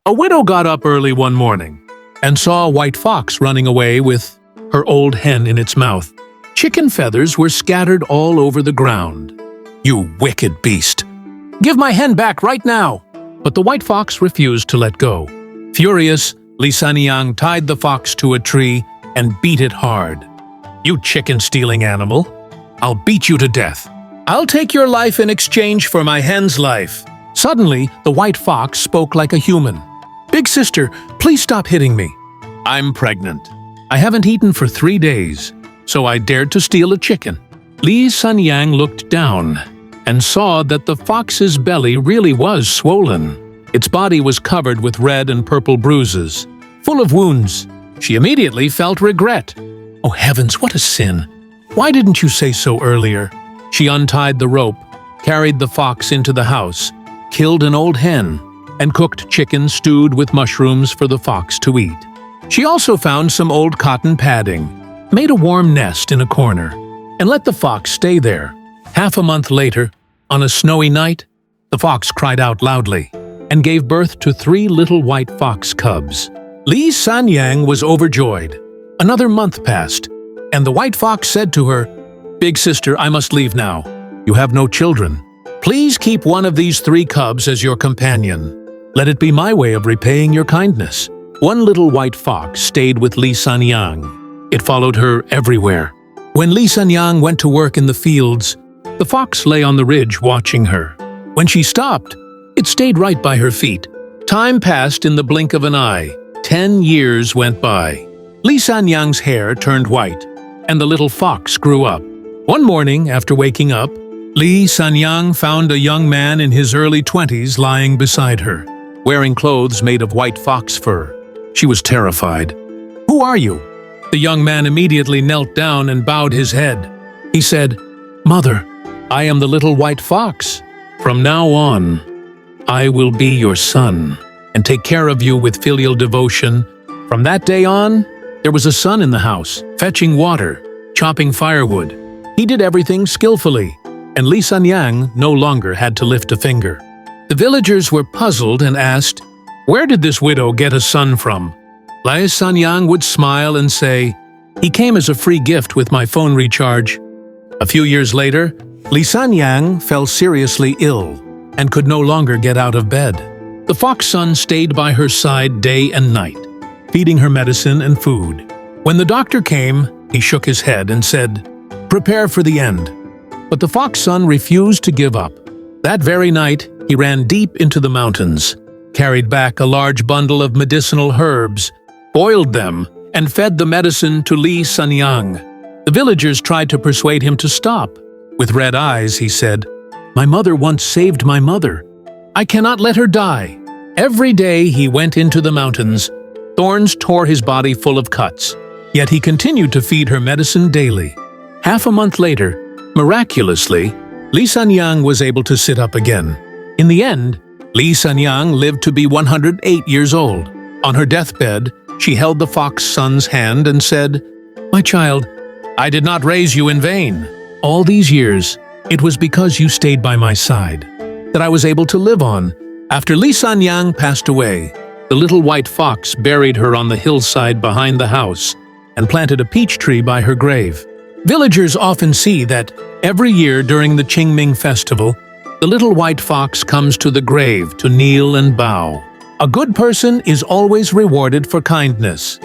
A widow got up early one morning and saw a white fox running away with her old hen in its mouth. Chicken feathers were scattered all over the ground. "You wicked beast! Give my hen back right now!" But the white fox refused to let go. Furious, Li Sanyang tied the fox to a tree and beat it hard. "You chicken-stealing animal! I'll beat you to death! I'll take your life in exchange for my hen's life!" Suddenly, the white fox spoke like a human. "Big sister, please stop hitting me. I'm pregnant. I haven't eaten for 3 days, so I dared to steal a chicken." Li Sanyang looked down and saw that the fox's belly really was swollen. Its body was covered with red and purple bruises, full of wounds. She immediately felt regret. "Oh heavens, what a sin! Why didn't you say so earlier?" She untied the rope, carried the fox into the house, killed an old hen, and cooked chicken stewed with mushrooms for the fox to eat. She also found some old cotton padding, made a warm nest in a corner, and let the fox stay there. Half a month later, on a snowy night, the fox cried out loudly and gave birth to 3 little white fox cubs. Li Sanyang was overjoyed. Another month passed, and the white fox said to her, "Big sister, I must leave now. You have no children. Please keep one of these 3 cubs as your companion. Let it be my way of repaying your kindness." One little white fox stayed with Li Sanyang. It followed her everywhere. When Li Sanyang went to work in the fields, the fox lay on the ridge watching her. When she stopped, it stayed right by her feet. Time passed in the blink of an eye. 10 years went by. Li Sanyang's hair turned white, and the little fox grew up. One morning, after waking up, Li Sanyang found a young man in his early 20s lying beside her, wearing clothes made of white fox fur. She was terrified. "Who are you?" The young man immediately knelt down and bowed his head. He said, "Mother, I am the little white fox. From now on, I will be your son and take care of you with filial devotion." From that day on, there was a son in the house, fetching water, chopping firewood. He did everything skillfully, and Li Sanyang no longer had to lift a finger. The villagers were puzzled and asked, "Where did this widow get a son from?" Li Sanyang would smile and say, "He came as a free gift with my phone recharge." A few years later, Li Sanyang fell seriously ill and could no longer get out of bed. The fox son stayed by her side day and night, feeding her medicine and food. When the doctor came, he shook his head and said, "Prepare for the end." But the fox son refused to give up. That very night, he ran deep into the mountains, carried back a large bundle of medicinal herbs, boiled them, and fed the medicine to Li Sanyang. The villagers tried to persuade him to stop. With red eyes, he said, "My mother once saved my mother. I cannot let her die." Every day he went into the mountains. Thorns tore his body full of cuts, yet he continued to feed her medicine daily. Half a month later, miraculously, Li Sanyang was able to sit up again. In the end, Li Sanyang lived to be 108 years old. On her deathbed, she held the fox son's hand and said, "My child, I did not raise you in vain. All these years, it was because you stayed by my side that I was able to live on." After Li Sanyang passed away, the little white fox buried her on the hillside behind the house and planted a peach tree by her grave. Villagers often see that every year during the Qingming festival, the little white fox comes to the grave to kneel and bow. A good person is always rewarded for kindness.